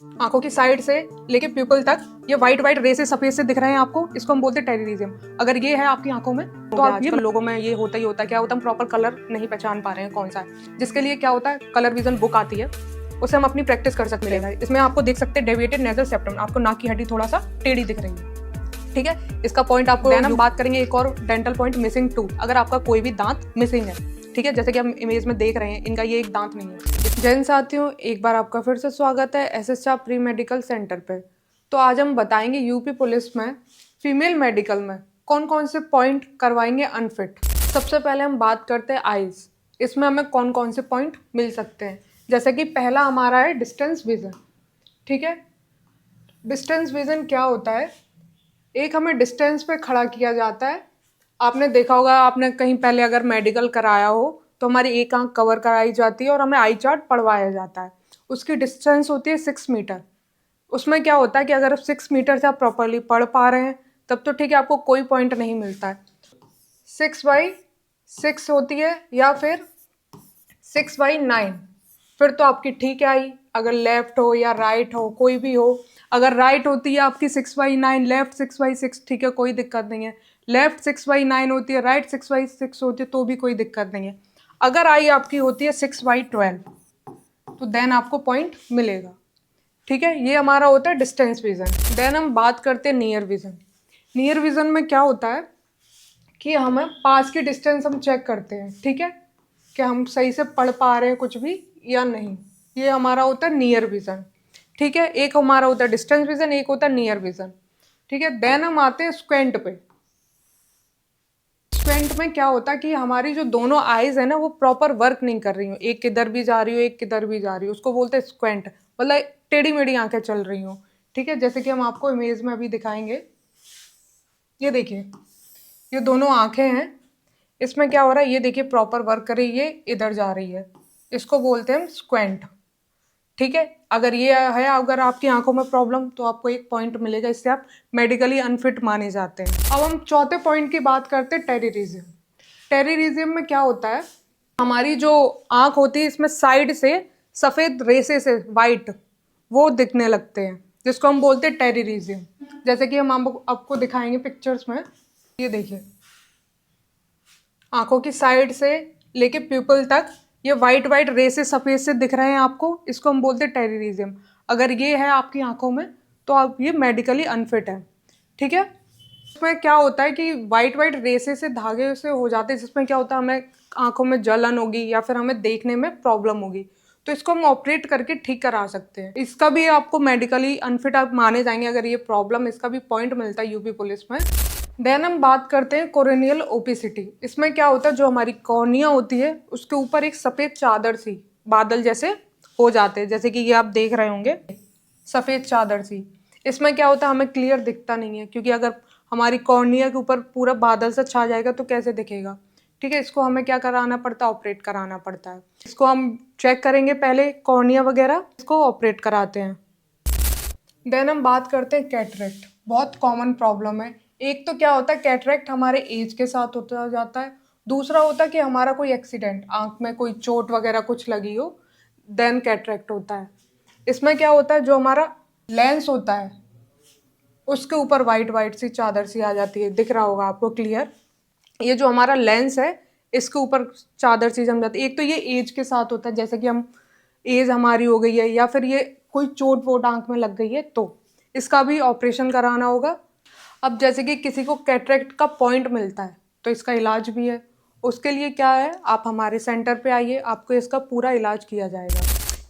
आंखों की साइड से लेके प्यूपल तक ये व्हाइट व्हाइट रे से सफेद से दिख रहे हैं आपको, इसको हम बोलते हैं टेररिज्म। अगर ये है आपकी आंखों में तो आप आजकल लोगों में ये होता ही होता है। क्या होता है, हम प्रॉपर कलर नहीं पहचान पा रहे हैं कौन सा है, जिसके लिए क्या होता है कलर विजन बुक आती है, उससे हम अपनी प्रैक्टिस कर सकते हैं। इसमें आपको देख सकते हैं डेविएटेड नेजल सेप्टम, आपको नाक की हड्डी थोड़ा सा टेढ़ी दिख रही है, ठीक है। इसका पॉइंट आपको हम बात करेंगे एक और डेंटल पॉइंट, मिसिंग टूथ। अगर आपका कोई भी दांत मिसिंग है, ठीक है, जैसे कि हम इमेज में देख रहे हैं, इनका ये एक दांत नहीं है। जैन साथियों, एक बार आपका फिर से स्वागत है एसएसआर प्री मेडिकल सेंटर पे। तो आज हम बताएंगे यूपी पुलिस में फीमेल मेडिकल में कौन कौन से पॉइंट करवाएंगे अनफिट। सबसे पहले हम बात करते हैं आईज, इसमें हमें कौन कौन से पॉइंट मिल सकते हैं। जैसे कि पहला हमारा है डिस्टेंस विजन, ठीक है। डिस्टेंस विजन क्या होता है, एक हमें डिस्टेंस पे खड़ा किया जाता है। आपने देखा होगा, आपने कहीं पहले अगर मेडिकल कराया हो तो हमारी एक आंख कवर कराई जाती है और हमें आई चार्ट पढ़वाया जाता है। उसकी डिस्टेंस होती है 6 मीटर। उसमें क्या होता है कि अगर 6 मीटर से आप प्रॉपरली पढ़ पा रहे हैं तब तो ठीक है, आपको कोई पॉइंट नहीं मिलता है। 6/6 होती है या फिर 6/9, फिर तो आपकी ठीक है आई। अगर लेफ्ट हो या राइट हो, कोई भी हो, अगर राइट होती है आपकी 6/9, लेफ्ट 6/6, ठीक है, कोई दिक्कत नहीं है। लेफ्ट 6/9 होती है, राइट 6/6 होती है, तो भी कोई दिक्कत नहीं है। अगर आई आपकी होती है 6/12 तो देन आपको पॉइंट मिलेगा, ठीक है। ये हमारा होता है डिस्टेंस विजन। देन हम बात करते हैं नियर विजन। नियर विजन में क्या होता है कि हमें पास की डिस्टेंस हम चेक करते हैं, ठीक है, कि हम सही से पढ़ पा रहे हैं कुछ भी या नहीं। ये हमारा होता है नियर विजन, ठीक है। एक हमारा होता है डिस्टेंस विजन, एक होता है नियर विजन, ठीक है। देन हम आते हैं स्क्वेंट पे। स्क्वेंट में क्या होता है कि हमारी जो दोनों आईज है ना वो प्रॉपर वर्क नहीं कर रही हो, एक किधर भी जा रही हो एक किधर भी जा रही हो, उसको बोलते हैं स्क्वेंट, मतलब टेढ़ी मेढ़ी आंखें चल रही हो, ठीक है। जैसे कि हम आपको इमेज में अभी दिखाएंगे, ये देखिए, ये दोनों आंखें हैं, इसमें क्या हो रहा है, ये देखिए प्रॉपर वर्क कर रही है, इधर जा रही है, इसको बोलते हैं स्क्वेंट, ठीक है। अगर ये है, अगर आपकी आंखों में प्रॉब्लम तो आपको एक पॉइंट मिलेगा, इससे आप मेडिकली अनफिट माने जाते हैं। अब हम चौथे पॉइंट की बात करते हैं टेररिज्म। टेररिज्म में क्या होता है, हमारी जो आंख होती है इसमें साइड से सफेद रेसे से वाइट वो दिखने लगते हैं, जिसको हम बोलते हैं टेररिज्म। जैसे कि हम आपको दिखाएंगे पिक्चर्स में, ये देखिए, आंखों की साइड से लेके प्यूपल तक ये वाइट वाइट रे से सफेद से दिख रहे हैं आपको, इसको हम बोलते हैं टेररिज्म। अगर ये है आपकी आंखों में तो आप ये मेडिकली अनफिट है, ठीक है। इसमें क्या होता है कि वाइट वाइट रेसे से धागे से हो जाते हैं, जिसमें क्या होता है हमें आंखों में जलन होगी या फिर हमें देखने में प्रॉब्लम होगी, तो इसको हम ऑपरेट करके ठीक करा सकते हैं। इसका भी आपको मेडिकली अनफिट आप माने जाएंगे अगर ये प्रॉब्लम, इसका भी पॉइंट मिलता है यूपी पुलिस में। देन हम बात करते हैं कोरेनियल ओपेसिटी। इसमें क्या होता है, जो हमारी कॉर्निया होती है उसके ऊपर एक सफ़ेद चादर सी बादल जैसे हो जाते हैं, जैसे कि ये आप देख रहे होंगे सफ़ेद चादर सी। इसमें क्या होता है, हमें क्लियर दिखता नहीं है, क्योंकि अगर हमारी कॉर्निया के ऊपर पूरा बादल सा छा जाएगा तो कैसे दिखेगा, ठीक है। इसको हमें क्या कराना पड़ता है, ऑपरेट कराना पड़ता है। इसको हम चेक करेंगे पहले कॉर्निया वगैरह, इसको ऑपरेट कराते हैं। देन हम बात करते हैं कैटरेक्ट, बहुत कॉमन प्रॉब्लम है। एक तो क्या होता है, कैटरेक्ट हमारे एज के साथ होता जाता है। दूसरा होता है कि हमारा कोई एक्सीडेंट, आंख में कोई चोट वगैरह कुछ लगी हो, देन कैटरेक्ट होता है। इसमें क्या होता है, जो हमारा लेंस होता है उसके ऊपर वाइट वाइट सी चादर सी आ जाती है, दिख रहा होगा आपको क्लियर। ये जो हमारा लेंस है इसके ऊपर चादर सी जम जाती है। एक तो ये एज के साथ होता है, जैसे कि हम एज हमारी हो गई है या फिर ये कोई चोट वोट आंख में लग गई है तो इसका भी ऑपरेशन कराना होगा। अब जैसे कि किसी को कैटरेक्ट का पॉइंट मिलता है तो इसका इलाज भी है। उसके लिए क्या है, आप हमारे सेंटर पे आइए, आपको इसका पूरा इलाज किया जाएगा।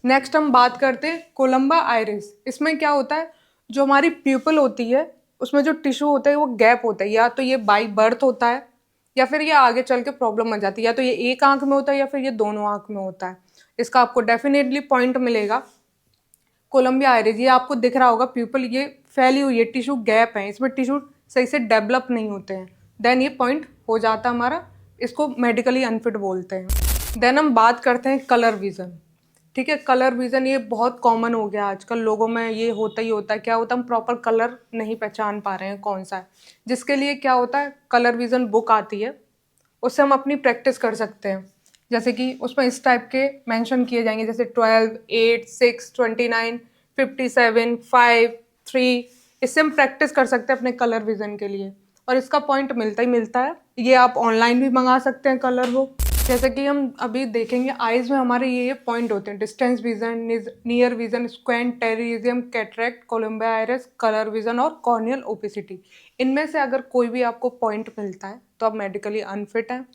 नेक्स्ट हम बात करते हैं कोलंबा आइरिस। इसमें क्या होता है, जो हमारी प्यूपल होती है उसमें जो टिश्यू होता है वो गैप होता है, या तो ये बाई बर्थ होता है या फिर ये आगे चल के प्रॉब्लम आ जाती है, या तो ये एक आंख में होता है या फिर ये दोनों आंख में होता है। इसका आपको डेफिनेटली पॉइंट मिलेगा कोलंबिया आइरिस। ये आपको दिख रहा होगा प्यूपल ये फैली हुई है, टिश्यू गैप है, इसमें टिश्यू सही से डेवलप नहीं होते हैं, देन ये पॉइंट हो जाता है हमारा, इसको मेडिकली अनफिट बोलते हैं। देन हम बात करते हैं कलर विजन, ठीक है। कलर विजन ये बहुत कॉमन हो गया आजकल लोगों में, ये होता ही होता है। क्या होता है, हम प्रॉपर कलर नहीं पहचान पा रहे हैं कौन सा है, जिसके लिए क्या होता है कलर विजन बुक आती है, उससे हम अपनी प्रैक्टिस कर सकते हैं। जैसे कि उसमें इस टाइप के मेंशन किए जाएंगे, जैसे 12, 8, 6, 29, 57, 5, 3, इससे हम प्रैक्टिस कर सकते हैं अपने कलर विजन के लिए, और इसका पॉइंट मिलता ही मिलता है। ये आप ऑनलाइन भी मंगा सकते हैं कलर वो। जैसे कि हम अभी देखेंगे आइज में हमारे ये पॉइंट होते हैं: distance vision, near vision, squint, pterygium, cataract, coloboma iris, colour vision और कॉर्नियल ओपेसिटी। इनमें से अगर कोई भी आपको पॉइंट मिलता है तो आप मेडिकली अनफिट हैं।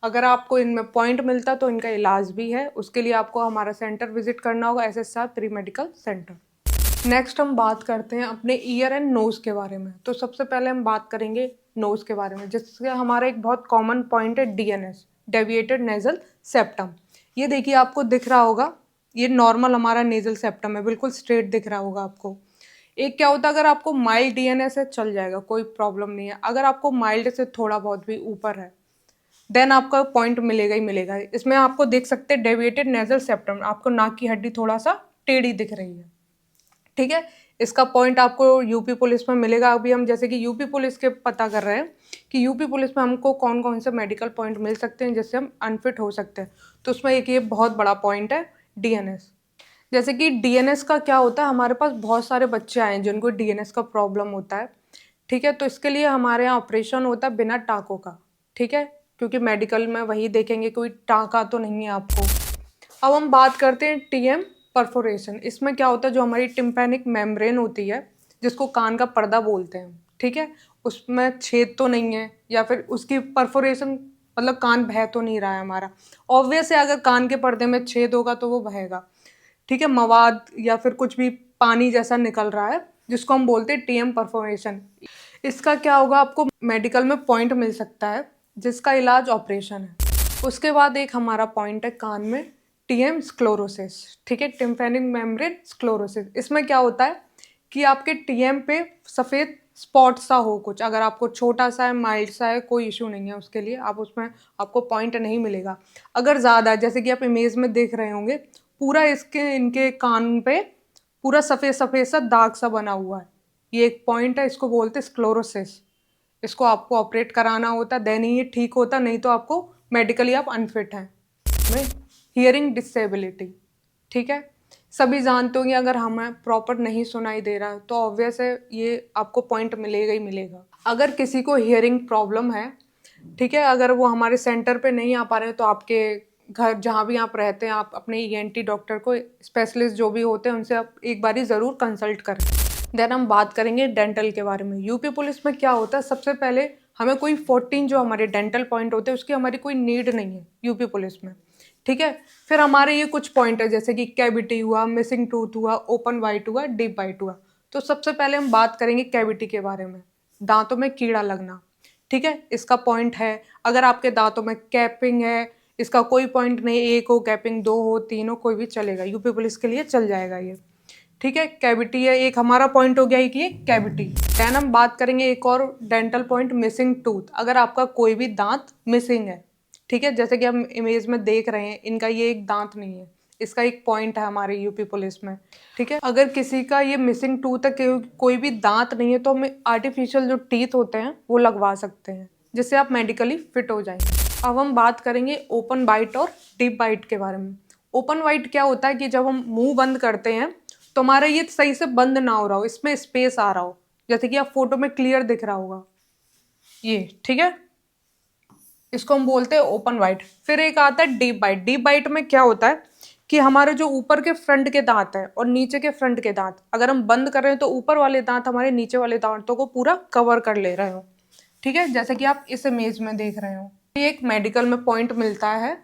अगर आपको इनमें पॉइंट मिलता है तो इनका इलाज भी है, उसके लिए आपको हमारा सेंटर विजिट करना होगा, SSR pre medical centre. Next हम बात करते हैं अपने ईयर एंड नोज़ के बारे में। तो सबसे पहले हम बात करेंगे नोज़ के बारे में, जिससे हमारा एक बहुत कॉमन पॉइंट है DNS, डेविएटेड नेजल सेप्टम। ये देखिए आपको दिख रहा होगा, ये नॉर्मल हमारा नेजल सेप्टम है, बिल्कुल स्ट्रेट दिख रहा होगा आपको। एक क्या होता है, अगर आपको माइल्ड DNS है चल जाएगा, कोई प्रॉब्लम नहीं है। अगर आपको माइल्ड से थोड़ा बहुत भी ऊपर है देन आपका पॉइंट मिलेगा ही मिलेगा। इसमें आपको देख सकते हैं डेविएटेड नेजल सेप्टम, आपको नाक की हड्डी थोड़ा सा टेढ़ी दिख रही है, ठीक है। इसका पॉइंट आपको यूपी पुलिस में मिलेगा। अभी हम जैसे कि यूपी पुलिस के पता कर रहे हैं कि यूपी पुलिस में हमको कौन कौन से मेडिकल पॉइंट मिल सकते हैं जिससे हम अनफिट हो सकते हैं। तो उसमें एक ये बहुत बड़ा पॉइंट है DNS। जैसे कि DNS का क्या होता है, हमारे पास बहुत सारे बच्चे आए हैं जिनको DNS का प्रॉब्लम होता है, ठीक है। तो इसके लिए हमारे यहाँ ऑपरेशन होता है बिना टाँकों का, ठीक है, क्योंकि मेडिकल में वही देखेंगे कोई टाँका तो नहीं है आपको। अब हम बात करते हैं TM परफोरेशन। इसमें क्या होता है, जो हमारी टिम्पैनिक मेम्ब्रेन होती है जिसको कान का पर्दा बोलते हैं, ठीक है, उसमें छेद तो नहीं है या फिर उसकी परफोरेशन मतलब कान बह तो नहीं रहा है हमारा। ऑब्वियस है अगर कान के पर्दे में छेद होगा तो वो बहेगा, ठीक है, मवाद या फिर कुछ भी पानी जैसा निकल रहा है जिसको हम बोलते हैं TM परफोरेशन। इसका क्या होगा, आपको मेडिकल में पॉइंट मिल सकता है जिसका इलाज ऑपरेशन है। उसके बाद एक हमारा पॉइंट है कान में TM स्क्लेरोसिस, ठीक है, टिम्पैनिक मेम्ब्रेन स्क्लेरोसिस। इसमें क्या होता है कि आपके TM पे सफ़ेद स्पॉट सा हो कुछ, अगर आपको छोटा सा है, माइल्ड सा है, कोई इशू नहीं है उसके लिए, आप उसमें आपको पॉइंट नहीं मिलेगा। अगर ज़्यादा है, जैसे कि आप इमेज में देख रहे होंगे, पूरा इसके इनके कान पे पूरा सफ़ेद सफ़ेद सा दाग सा बना हुआ है, ये एक पॉइंट है, इसको बोलते हैं स्क्लेरोसिस। इसको आपको ऑपरेट कराना होता, देन ही ये ठीक होता, नहीं तो आपको मेडिकली आप अनफिट हैं। में हियरिंग डिसेबिलिटी, ठीक है, सभी जानते होंगे अगर हमें प्रॉपर नहीं सुनाई दे रहा तो ऑब्वियस है ये आपको पॉइंट मिलेगा ही मिलेगा। अगर किसी को हियरिंग प्रॉब्लम है, ठीक है, अगर वो हमारे सेंटर पे नहीं आ पा रहे हैं तो आपके घर जहाँ भी आप रहते हैं आप अपने ENT डॉक्टर को, स्पेशलिस्ट जो भी होते हैं उनसे आप एक बारी ज़रूर कंसल्ट करें। देन हम बात करेंगे डेंटल के बारे में। यूपी पुलिस में क्या होता है, सबसे पहले हमें कोई 14 जो हमारे डेंटल पॉइंट होते हैं उसकी हमारी कोई नीड नहीं है यूपी पुलिस में, ठीक है। फिर हमारे ये कुछ पॉइंट है जैसे कि कैविटी हुआ, मिसिंग टूथ हुआ, ओपन वाइट हुआ, डीप वाइट हुआ। तो सबसे पहले हम बात करेंगे कैविटी के बारे में, दांतों में कीड़ा लगना, ठीक है, इसका पॉइंट है। अगर आपके दांतों में कैपिंग है, इसका कोई पॉइंट नहीं, एक हो कैपिंग, दो हो, तीन हो, कोई भी चलेगा, यूपी पुलिस के लिए चल जाएगा ये, ठीक है। कैविटी है एक हमारा पॉइंट हो गया कि ये कैविटी। देन हम बात करेंगे एक और डेंटल पॉइंट, मिसिंग टूथ। अगर आपका कोई भी दांत मिसिंग है, ठीक है, जैसे कि हम इमेज में देख रहे हैं इनका ये एक दांत नहीं है, इसका एक पॉइंट है हमारे यूपी पुलिस में, ठीक है। अगर किसी का ये मिसिंग टूथ है, कोई भी दांत नहीं है, तो हम आर्टिफिशियल जो टीथ होते हैं वो लगवा सकते हैं जिससे आप मेडिकली फिट हो जाएंगे। अब हम बात करेंगे ओपन बाइट और डीप बाइट के बारे में। ओपन बाइट क्या होता है कि जब हम मुंह बंद करते हैं तो हमारा ये सही से बंद ना हो रहा हो, इसमें स्पेस आ रहा हो, जैसे कि आप फोटो में क्लियर दिख रहा होगा ये, ठीक है, इसको हम बोलते हैं ओपन बाइट। फिर एक आता है डीप बाइट। डीप बाइट में क्या होता है कि हमारे जो ऊपर के फ्रंट के दांत है और नीचे के फ्रंट के दांत, अगर हम बंद कर रहे हैं तो ऊपर वाले दांत हमारे नीचे वाले दांतों को पूरा कवर कर ले रहे हो, ठीक है, जैसे कि आप इस इमेज में देख रहे हो। ये एक मेडिकल में पॉइंट मिलता है